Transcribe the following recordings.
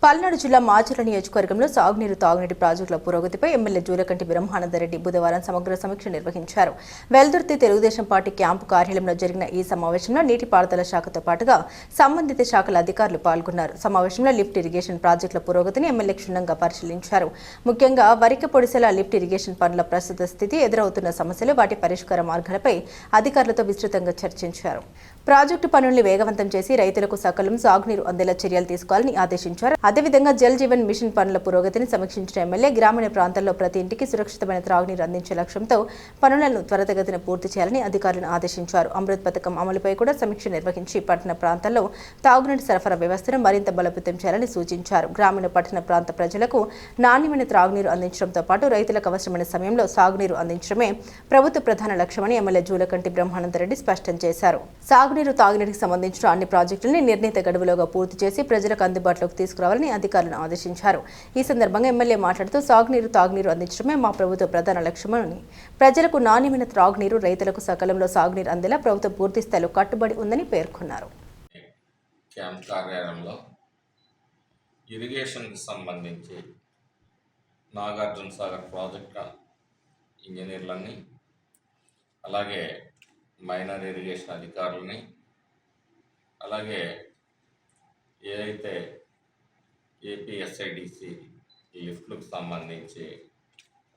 పల్నాడు జిల్లా మాచర్ల నియోజకవర్గంలో సాగునీరు తాగునీటి ప్రాజెక్టుల పురోగతిపై ఎమ్మెల్యే జూలకంటి బ్రహ్మానందరెడ్డి బుధవారం సమగ్ర సమీక్ష నిర్వహించారు. వెల్దుర్తి తెలుగుదేశం పార్టీ క్యాంపు కార్యాలయంలో జరిగిన ఈ సమావేశంలో నీటిపారుదల శాఖతో పాటుగా సంబంధిత శాఖల అధికారులు పాల్గొన్నారు. సమావేశంలో లిఫ్ట్ ఇరిగేషన్ ప్రాజెక్టుల పురోగతిని ఎమ్మెల్యే క్షుణ్ణంగా పరిశీలించారు. ముఖ్యంగా వరిక పొడిసెల లిఫ్ట్ ఇరిగేషన్ పనుల ప్రస్తుత స్థితి, ఎదురవుతున్న సమస్యలు, వాటి పరిష్కార మార్గాలపై అధికారులతో విస్తృతంగా చర్చించారు. ప్రాజెక్టు పనుల్ని వేగవంతం చేసి రైతులకు సకాలం సాగునీరు అందేలా చర్యలు తీసుకోవాలని ఆదేశించారు. అదేవిధంగా జల్ జీవన్ మిషన్ పనుల పురోగతిని సమీక్షించిన ఎమ్మెల్యే గ్రామీణ ప్రాంతాల్లో ప్రతి ఇంటికి సురక్షితమైన త్రాగునీరు అందించే లక్ష్యంతో పనులను త్వరితగతిన పూర్తి చేయాలని అధికారులను ఆదేశించారు. అమృత్ పథకం అమలుపై కూడా సమీక్ష నిర్వహించి పట్టణ ప్రాంతాల్లో తాగునీటి సరఫరా వ్యవస్థను మరింత బలోపేతం చేయాలని సూచించారు. గ్రామీణ పట్టణ ప్రాంత ప్రజలకు నాణ్యమైన త్రాగునీరు అందించడంతో పాటు రైతులకు అవసరమైన సమయంలో సాగునీరు అందించడమే ప్రభుత్వ ప్రధాన లక్ష్యమని ఎమ్మెల్యే జూలకంటి బ్రహ్మానందరెడ్డి స్పష్టం చేశారు. సాగునీరు తాగునీటికి సంబంధించిన అన్ని ప్రాజెక్టులను నిర్ణీత గడువులోగా పూర్తి చేసి ప్రజలకు అందుబాటులోకి తీసుకురావాలని అధికారులను ఆదేశించారు. ఈ సందర్భంగా ఎమ్మెల్యే మాట్లాడుతూ సాగునీరు తాగునీరు అందించడమే మా ప్రభుత్వ ప్రధాన లక్ష్యమని, ప్రజలకు నాణ్యమైన త్రాగునీరు, రైతులకు సకాలంలో సాగునీరు అందేలా ప్రభుత్వం పూర్తి స్థాయిలో కట్టుబడి ఉందని పేర్కొన్నారు. క్యాంప్ కార్యాలయంలో ఇరిగేషన్కి సంబంధించి నాగార్జున సాగర్ ప్రాజెక్టు ఇంజనీర్లని, అలాగే మైనర్ ఇరిగేషన్ అధికారులని, అలాగే ఏదైతే ఏపీఎస్ఐడిసి లిఫ్ట్లకు సంబంధించి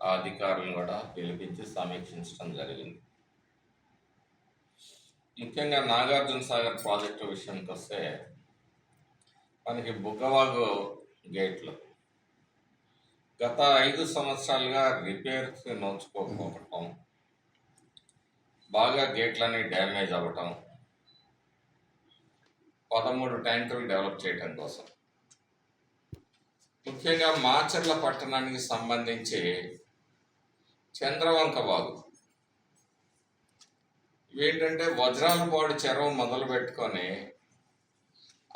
ఆ అధికారులను కూడా పిలిపించి సమీక్షించడం జరిగింది. ముఖ్యంగా నాగార్జున సాగర్ ప్రాజెక్టు విషయానికి వస్తే మనకి బుగ్గవాగు గేట్లు గత 5 సంవత్సరాలుగా రిపేర్స్ నోచుకోకపోవటం, బాగా గేట్లని డ్యామేజ్ అవ్వటం, 13 ట్యాంకులు డెవలప్ చేయడం కోసం, ముఖ్యంగా మాచర్ల పట్టణానికి సంబంధించి చంద్రవంక వాగు ఏంటంటే వజ్రాలపాడు చెరువు మొదలు పెట్టుకొని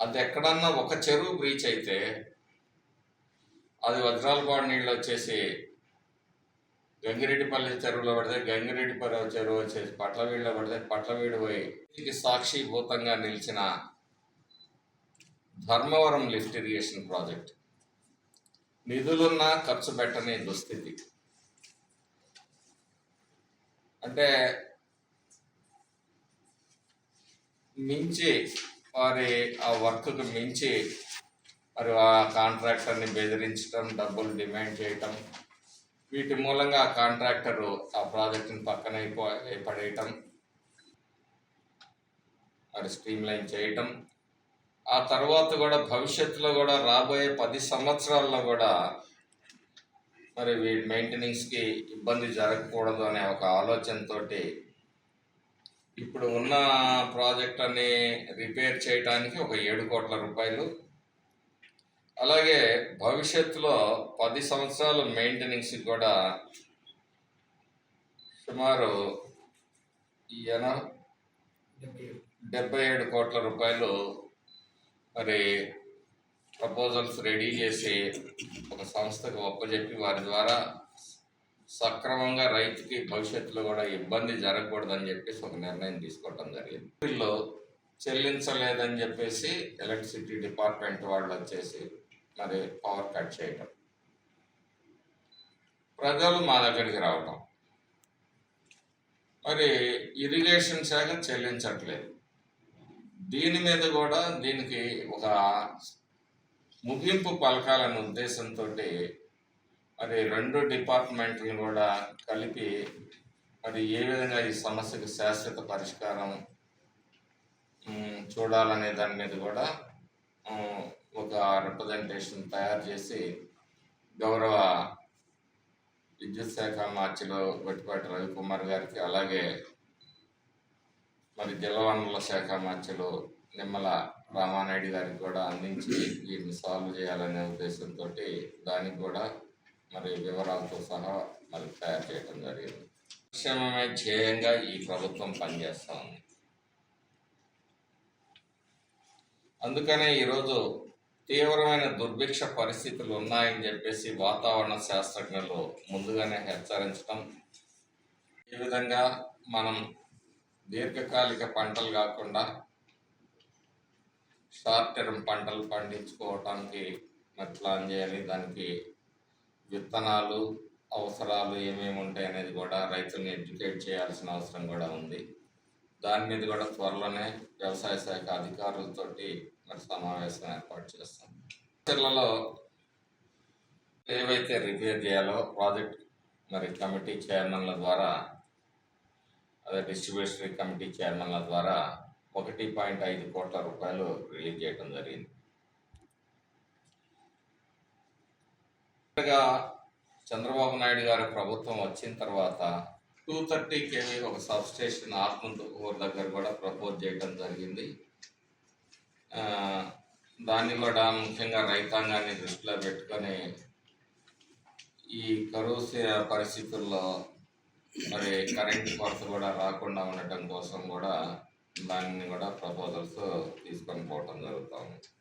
అది ఎక్కడన్నా ఒక చెరువు బ్రీచ్ అయితే అది వజ్రాలపాడు నీళ్ళు వచ్చేసి గంగిరెడ్డిపల్లి చెరువులో పడితే గంగిరెడ్డిపల్లి చెరువు వచ్చేసి పట్లవీడులో పడితే పట్లవీడు పోయి దీనికి సాక్షిభూతంగా నిలిచిన ధర్మవరం లిఫ్ట్ ఇరిగేషన్ ప్రాజెక్ట్ నిధులున్నా ఖర్చు పెట్టని దుస్థితి. అంటే మించి వారి ఆ వర్క్కి మించి మరి ఆ కాంట్రాక్టర్ని బెదిరించడం, డబ్బులు డిమాండ్ చేయటం, వీటి మూలంగా ఆ కాంట్రాక్టరు ఆ ప్రాజెక్టుని పక్కన పడేయటం, మరి స్ట్రీమ్ లైన్ చేయటం, ఆ తర్వాత కూడా భవిష్యత్తులో కూడా రాబోయే 10 సంవత్సరాల్లో కూడా మరి వీటి మెయింటెనెన్స్కి ఇబ్బంది జరగకూడదు అనే ఒక ఆలోచనతో ఇప్పుడు ఉన్న ప్రాజెక్టుని రిపేర్ చేయడానికి ఒక 7 కోట్ల రూపాయలు, అలాగే భవిష్యత్తులో 10 సంవత్సరాలు మెయింటెనెన్స్కి కూడా సుమారు 77 కోట్ల రూపాయలు మరి ప్రపోజల్స్ రెడీ చేసి ఒక సంస్థకు ఒప్పజెప్పి వారి ద్వారా సక్రమంగా రైతుకి భవిష్యత్తులో కూడా ఇబ్బంది జరగకూడదని చెప్పేసి ఒక నిర్ణయం తీసుకోవడం జరిగింది. వీళ్ళు చెల్లించలేదని చెప్పేసి ఎలక్ట్రిసిటీ డిపార్ట్మెంట్ వాళ్ళు వచ్చేసి మరి పవర్ కట్ చేయటం, ప్రజలు మా దగ్గరికి రావటం, మరి ఇరిగేషన్ శాఖ చెల్లించట్లేదు. దీని మీద కూడా దీనికి ఒక ముగింపు పలకాలనే ఉద్దేశంతో మరి 2 డిపార్ట్మెంట్లు కూడా కలిపి మరి ఏ విధంగా ఈ సమస్యకు శాశ్వత పరిష్కారం చూడాలనే దాని మీద కూడా ఒక రిప్రజెంటేషన్ తయారు చేసి గౌరవ విద్యుత్ శాఖ మార్చిలో గొట్టిపాటి రవికుమార్ గారికి, అలాగే మరి జలవనరుల శాఖ మార్చిలో నిమ్మల రామానాయుడు గారికి కూడా అందించి వీటిని సాల్వ్ చేయాలనే ఉద్దేశంతో దానికి కూడా మరి వివరాలతో సహా మరి తయారు చేయడం జరిగింది. సంక్షేమమే ధ్యేయంగా ఈ ప్రభుత్వం పనిచేస్తూ ఉంది. అందుకనే ఈరోజు తీవ్రమైన దుర్భిక్ష పరిస్థితులు ఉన్నాయని చెప్పేసి వాతావరణ శాస్త్రజ్ఞులు ముందుగానే హెచ్చరించడం, ఈ విధంగా మనం దీర్ఘకాలిక పంటలు కాకుండా షార్ట్ టర్మ్ పంటలు పండించుకోవటానికి మరి ప్లాన్ చేయాలి. దానికి విత్తనాలు అవసరాలు ఏమేమి ఉంటాయి అనేది కూడా రైతుల్ని ఎడ్యుకేట్ చేయాల్సిన అవసరం కూడా ఉంది. దాని మీద కూడా త్వరలోనే వ్యవసాయ శాఖ అధికారులతోటి మరి సమావేశం ఏర్పాటు చేస్తాం. ఫ్యూచర్లలో ఏవైతే రిపేర్ చేయాలో ప్రాజెక్ట్ మరి కమిటీ చైర్మన్ల ద్వారా, అదే డిస్ట్రిబ్యూటరీ కమిటీ చైర్మన్ల ద్వారా 1.5 కోట్ల రూపాయలు రిలీజ్ చేయడం జరిగింది. చంద్రబాబు నాయుడు గారి ప్రభుత్వం వచ్చిన తర్వాత 230 kV ఒక సబ్ స్టేషన్ ఆత్మకూరు దగ్గర కూడా ప్రపోజ్ చేయడం జరిగింది. దాన్ని కూడా ముఖ్యంగా రైతాంగాన్ని దృష్టిలో పెట్టుకొని ఈ కరువు పరిస్థితుల్లో మరి కరెంటు కొరత కూడా రాకుండా ఉండటం కోసం కూడా దాన్ని కూడా ప్రపోజల్స్ తీసుకొని పోవటం జరుగుతూ ఉంది.